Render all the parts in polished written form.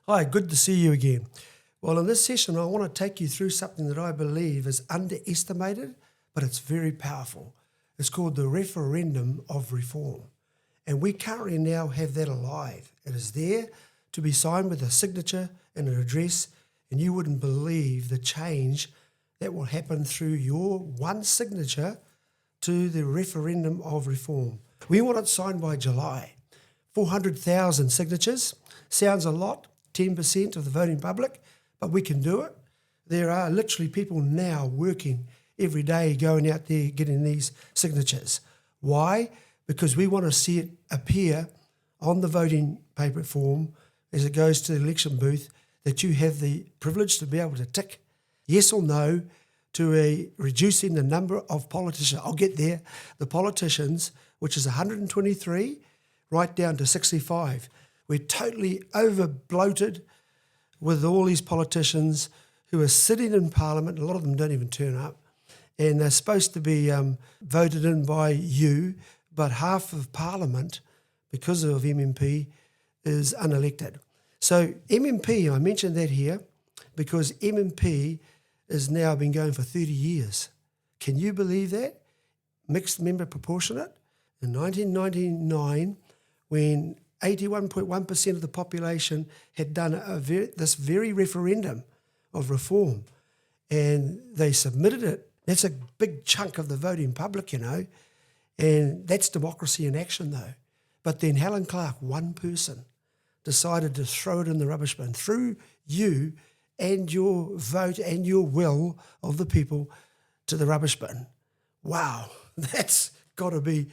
Hi, good to see you again. Well, in this session, I want to take you through something that I believe is underestimated, but it's very powerful. It's called the Referendum of Reform. And we currently now have that alive. It is there to be signed with a signature and an address, and you wouldn't believe the change that will happen through your one signature to the Referendum of Reform. We want it signed by July. 400,000 signatures. Sounds a lot, 10% of the voting public, but we can do it. There are literally people now working every day, going out there getting these signatures. Why? Because we want to see it appear on the voting paper form as it goes to the election booth that you have the privilege to be able to tick yes or no to reducing the number of politicians. I'll get there. The politicians, which is 123, right down to 65. We're totally over-bloated with all these politicians who are sitting in Parliament. A lot of them don't even turn up. And they're supposed to be voted in by you, but half of Parliament, because of MMP, is unelected. So MMP, I mentioned that here, because MMP has now been going for 30 years. Can you believe that? Mixed member proportionate. In 1999, when 81.1% of the population had done this very referendum of reform, and they submitted it. That's a big chunk of the voting public, you know, and that's democracy in action, though. But then Helen Clark, one person, decided to throw it in the rubbish bin through you and your vote and your will of the people to the rubbish bin. Wow, that's got to be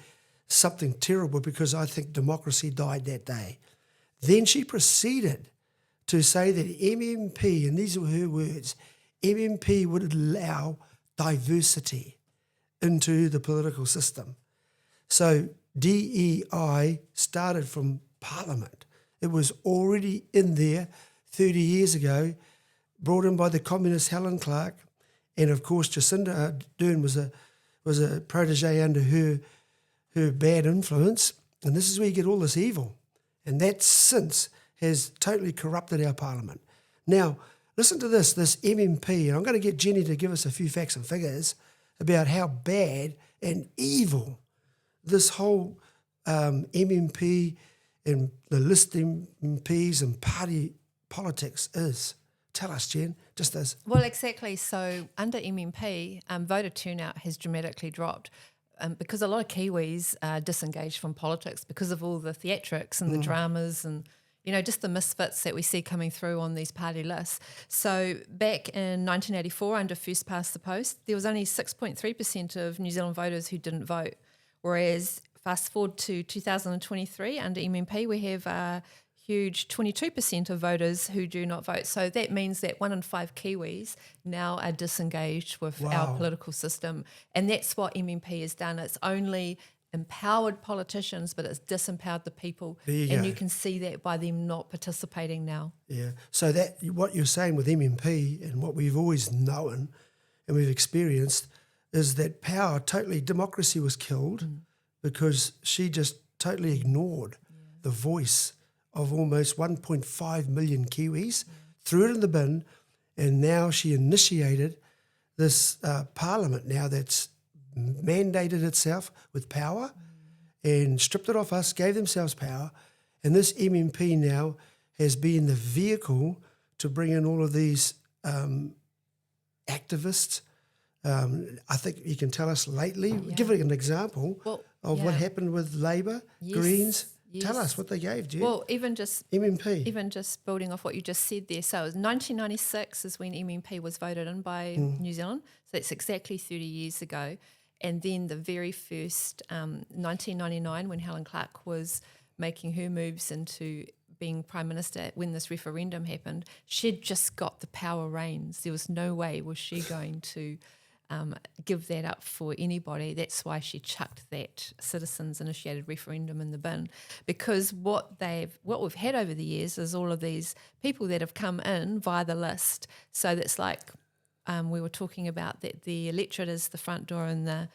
something terrible, because I think democracy died that day. Then she proceeded to say that MMP, and these were her words, MMP would allow diversity into the political system. So DEI started from Parliament. It was already in there 30 years ago, brought in by the communist Helen Clark, and of course Jacinda Ardern was a protege under her bad influence, and this is where you get all this evil. And that since has totally corrupted our Parliament. Now, listen to this MMP, and I'm going to get Jenny to give us a few facts and figures about how bad and evil this whole MMP and the list MPs and party politics is. Tell us, Jen, just this. Well, exactly. So under MMP, voter turnout has dramatically dropped. Because a lot of Kiwis are disengaged from politics because of all the theatrics and the dramas and, you know, just the misfits that we see coming through on these party lists. So back in 1984, under First Past the Post, there was only 6.3% of New Zealand voters who didn't vote, whereas fast forward to 2023, under MMP, we have a huge 22% of voters who do not vote. So that means that 1 in 5 Kiwis now are disengaged with our political system. And that's what MMP has done. It's only empowered politicians, but it's disempowered the people. You can see that by them not participating now. Yeah. So that what you're saying with MMP and what we've always known and we've experienced is that democracy was killed because she just totally ignored the voice of almost 1.5 million Kiwis, threw it in the bin, and now she initiated this Parliament now that's mandated itself with power and stripped it off us, gave themselves power, and this MMP now has been the vehicle to bring in all of these activists. I think you can tell us lately, give it an example of what happened with Labour, Greens. Yes. Tell us what they gave, Jen. Well, even just building off what you just said there. So it was 1996 is when MMP was voted in by New Zealand. So that's exactly 30 years ago. And then the very first 1999, when Helen Clark was making her moves into being Prime Minister, when this referendum happened, she'd just got the power reins. There was no way was she going to give that up for anybody. That's why she chucked that citizens-initiated referendum in the bin, because what we've had over the years is all of these people that have come in via the list. So that's like we were talking about, that the electorate is the front door and the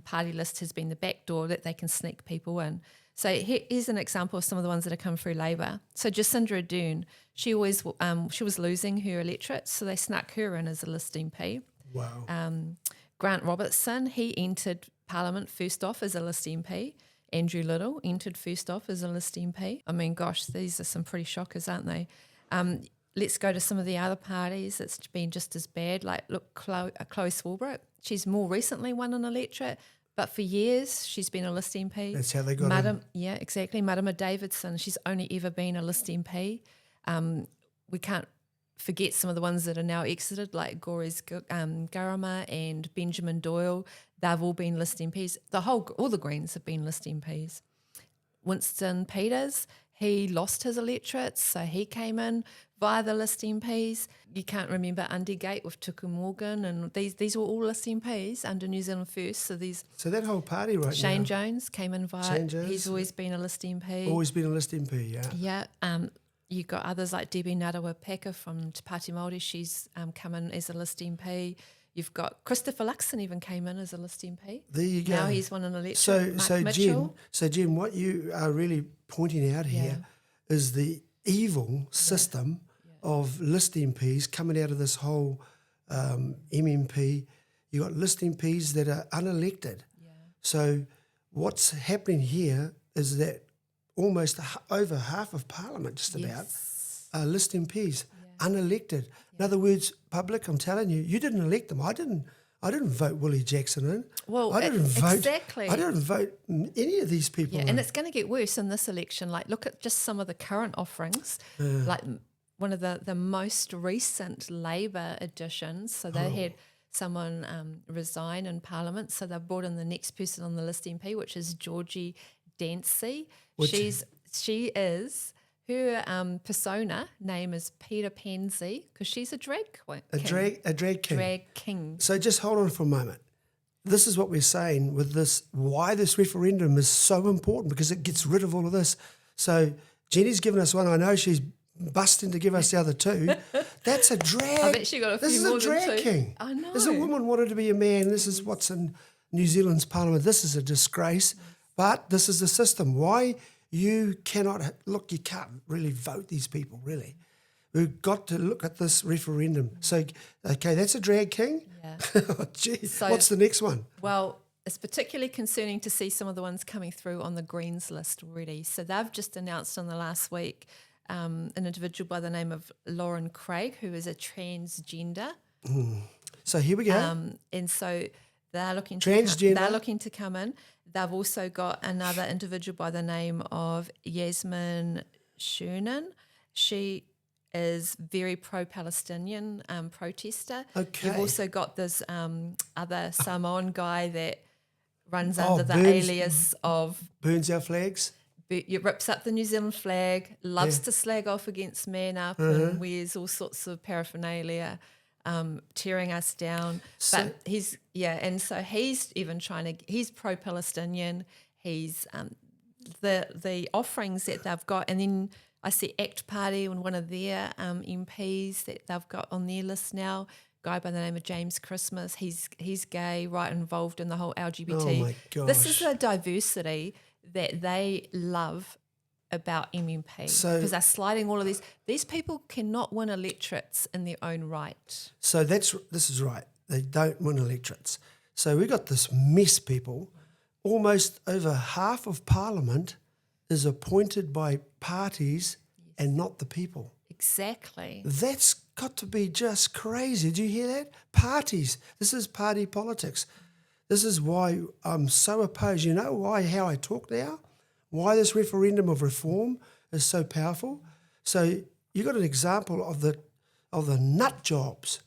party list has been the back door, that they can sneak people in. So here's an example of some of the ones that have come through Labor. So Jacinda Ardern, she was losing her electorate, so they snuck her in as a list MP. Wow. Grant Robertson, he entered Parliament first off as a list MP. Andrew Little entered first off as a list MP. I mean, gosh, these are some pretty shockers, aren't they? Let's go to some of the other parties that's been just as bad. Like, look, Chloe Swarbrick, she's more recently won an electorate, but for years she's been a list MP. That's how they got in. Yeah, exactly. Madama Davidson, she's only ever been a list MP. We can't forget some of the ones that are now exited, like Gores Garama and Benjamin Doyle. They've all been list MPs. All the Greens have been list MPs. Winston Peters, he lost his electorate, so he came in via the list MPs. You can't remember Undergate with Tuku Morgan, and these were all list MPs under New Zealand First. So that whole party right Shane now. Jones came in via. Shane Jones, he's always been a list MP. Always been a list MP, yeah. Yeah. You've got others like Debbie Narawa-Peka from Te Pāti Māori. She's come in as a list MP. You've got Christopher Luxon even came in as a list MP. There you go. Now he's won an election. Jen, what you are really pointing out here is the evil system of list MPs coming out of this whole MMP. You've got list MPs that are unelected. Yeah. So what's happening here is that almost over half of Parliament, just about, are list MPs, unelected. In other words, public, I'm telling you, you didn't elect them. I didn't vote Willie Jackson in. Well, I didn't vote. Exactly. I didn't vote any of these people. Yeah, and it's going to get worse in this election. Like, look at just some of the current offerings. Like one of the most recent Labor additions. So they had someone resign in Parliament. So they've brought in the next person on the list MP, which is Georgie Dancy. Her persona name is Peter Pansy because she's a drag queen. A drag king. Drag king. So just hold on for a moment. This is what we're saying with this, why this referendum is so important, because it gets rid of all of this. So Jenny's given us one. I know she's busting to give us the other two. That's a drag. I bet she got a few more than two. This is a drag king. I know. This is a woman wanted to be a man. This is what's in New Zealand's parliament. This is a disgrace. But this is the system. Why you cannot, look, you can't really vote these people, really. We've got to look at this referendum. So, okay, that's a drag king? Yeah. Oh, gee, so, what's the next one? Well, it's particularly concerning to see some of the ones coming through on the Greens list already. So they've just announced in the last week an individual by the name of Lauren Craig, who is a transgender. So here we go. And so they're looking to come in. They've also got another individual by the name of Yasmin Shernan. She is very pro-Palestinian protester. Okay. You've also got this other Samoan guy that runs under the alias of... Burns our flags. Rips up the New Zealand flag, loves to slag off against Man Up and wears all sorts of paraphernalia, tearing us down. But he's even he's pro-Palestinian. He's the offerings that they've got, and then I see ACT Party and one of their MPs that they've got on their list now, guy by the name of James Christmas. He's gay, right, involved in the whole LGBT. Oh my gosh. This is the diversity that they love about MMP, because they're sliding all of these. These people cannot win electorates in their own right. So this is right. They don't win electorates. So we got this mess, people. Almost over half of Parliament is appointed by parties and not the people. Exactly. That's got to be just crazy. Do you hear that? Parties. This is party politics. This is why I'm so opposed. You know why? How I talk now? Why this referendum of reform is so powerful? So you got an example of the nut jobs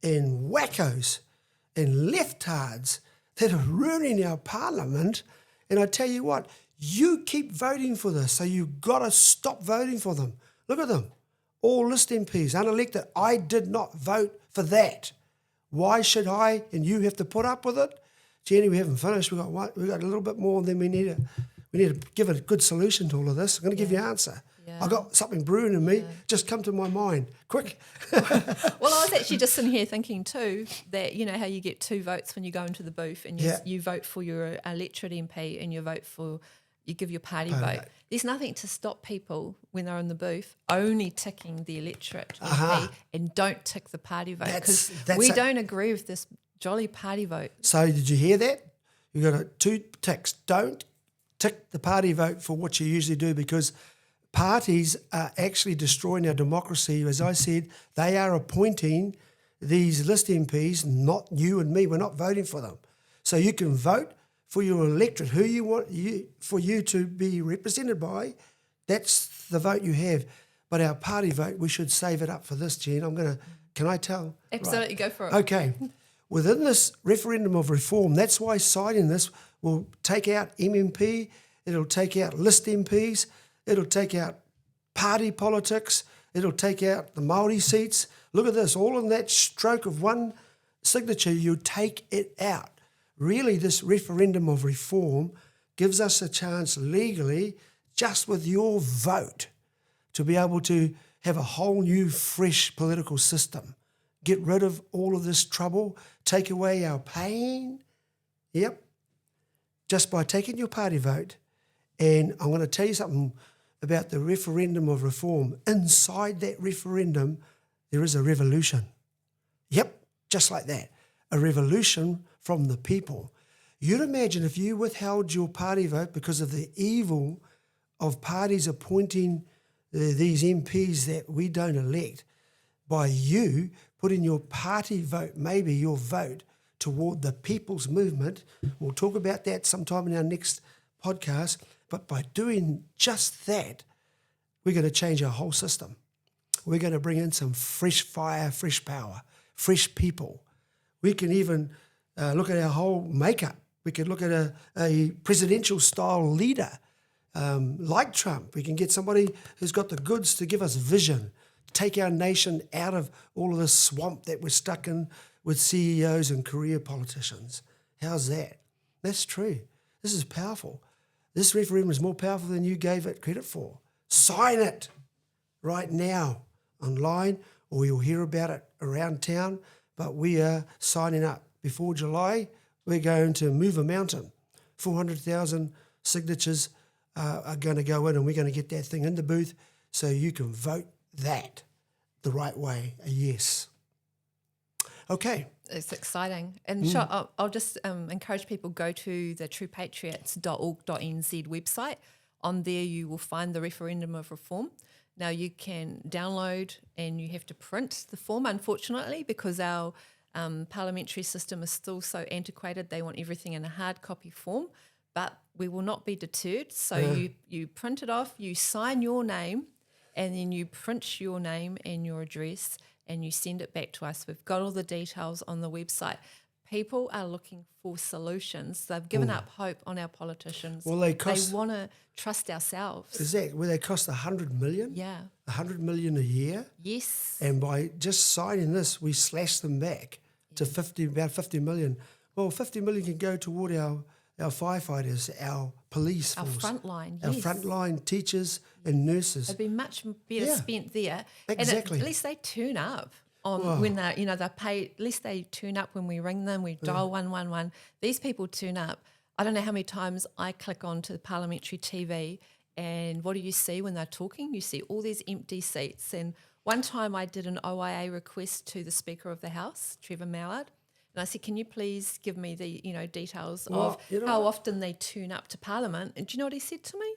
and wackos and leftards that are ruining our parliament. And I tell you what, you keep voting for this, so you've got to stop voting for them. Look at them. All list MPs, unelected. I did not vote for that. Why should I and you have to put up with it? Jenny, we haven't finished. We've got a little bit more, and then we need to give a good solution to all of this. I'm going to give you an answer. Yeah. I got something brewing in me. Just come to my mind. Quick. Well, I was actually just sitting here thinking too that, you know, how you get 2 votes when you go into the booth and you vote for your electorate MP and you vote for you give your party Party vote. vote. There's nothing to stop people when they're in the booth only ticking the electorate Aha. and don't tick the party vote, That's because we it. don't agree with this jolly party vote. So did you hear that? You got two ticks. Don't tick the party vote for what you usually do, because parties are actually destroying our democracy. As I said, they are appointing these list MPs, not you and me. We're not voting for them. So you can vote for your electorate, who you want for you to be represented by. That's the vote you have. But our party vote, we should save it up for this, Jen. Can I tell? Absolutely, go for it. Okay. Within this referendum of reform, that's why signing this will take out MMP, it'll take out list MPs, it'll take out party politics, it'll take out the Māori seats. Look at this, all in that stroke of one signature, you take it out. Really, this referendum of reform gives us a chance legally, just with your vote, to be able to have a whole new, fresh political system. Get rid of all of this trouble, take away our pain. Yep, just by taking your party vote. And I'm going to tell you something about the referendum of reform. Inside that referendum, there is a revolution. Yep, just like that. A revolution from the people. You'd imagine if you withheld your party vote because of the evil of parties appointing these MPs that we don't elect, by you putting your party vote, maybe your vote, toward the people's movement. We'll talk about that sometime in our next podcast. But by doing just that, we're going to change our whole system. We're going to bring in some fresh fire, fresh power, fresh people. We can even look at our whole makeup. We could look at a presidential style leader like Trump. We can get somebody who's got the goods to give us vision, take our nation out of all of this swamp that we're stuck in with CEOs and career politicians. How's that? That's true. This is powerful. This referendum is more powerful than you gave it credit for. Sign it right now online, or you'll hear about it around town. But we are signing up. Before July, we're going to move a mountain. 400,000 signatures are going to go in, and we're going to get that thing in the booth so you can vote that the right way, a yes. Okay. It's exciting. And sure, I'll just encourage people, go to the truepatriots.org.nz website. On there you will find the referendum of reform. Now you can download, and you have to print the form, unfortunately, because our parliamentary system is still so antiquated. They want everything in a hard copy form, but we will not be deterred. So you print it off, you sign your name, and then you print your name and your address, and you send it back to us. We've got all the details on the website. People are looking for solutions. They've given up hope on our politicians. Well, they want to trust ourselves. Is that where they cost 100 million? Yeah. 100 million a year? Yes. And by just signing this, we slash them back to about 50 million. Well, 50 million can go toward our firefighters, our police Our force. frontline, Our yes. frontline teachers and nurses. It'd be much better spent there. Exactly. And at least they turn up on when they're paid. At least they turn up when we ring them. We dial 111. These people turn up. I don't know how many times I click onto the parliamentary TV, and what do you see when they're talking? You see all these empty seats. And one time I did an OIA request to the Speaker of the House, Trevor Mallard, and I said, can you please give me the details of how often they turn up to Parliament? And do you know what he said to me?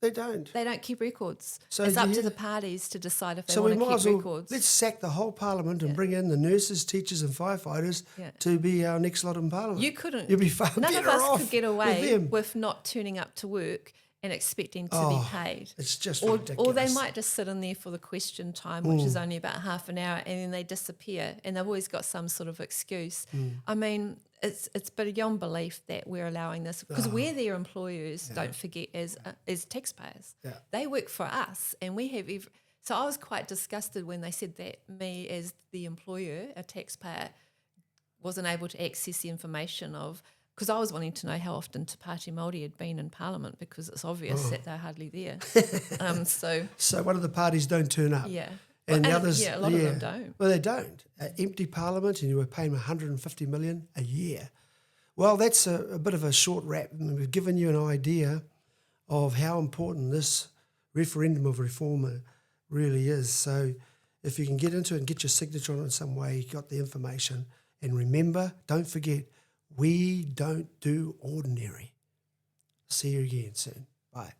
They don't. They don't keep records. So it's up to the parties to decide if they we want to might as keep well, records. let's sack the whole Parliament and bring in the nurses, teachers and firefighters to be our next lot in Parliament. You couldn't. You'd be far None better of us off could get away with with not turning up to work and expecting to be paid. It's just Or ridiculous. they might just sit in there for the question time, which is only about half an hour, and then they disappear, and they've always got some sort of excuse. I mean, it's beyond belief that we're allowing this, because we're their employers, don't forget, as taxpayers. Yeah. They work for us, and we have so I was quite disgusted when they said that me as the employer, a taxpayer, wasn't able to access the information of, because I was wanting to know how often Te Pāti Māori had been in Parliament, because it's obvious that they're hardly there. So one of the parties don't turn up. Yeah. And the And, others, a lot of them don't. Well, they don't. Empty Parliament, and you were paying 150 million a year. Well, that's a bit of a short wrap. And we've given you an idea of how important this referendum of reform really is. So if you can get into it and get your signature on it in some way, you got the information. And remember, don't forget, we don't do ordinary. See you again soon. Bye.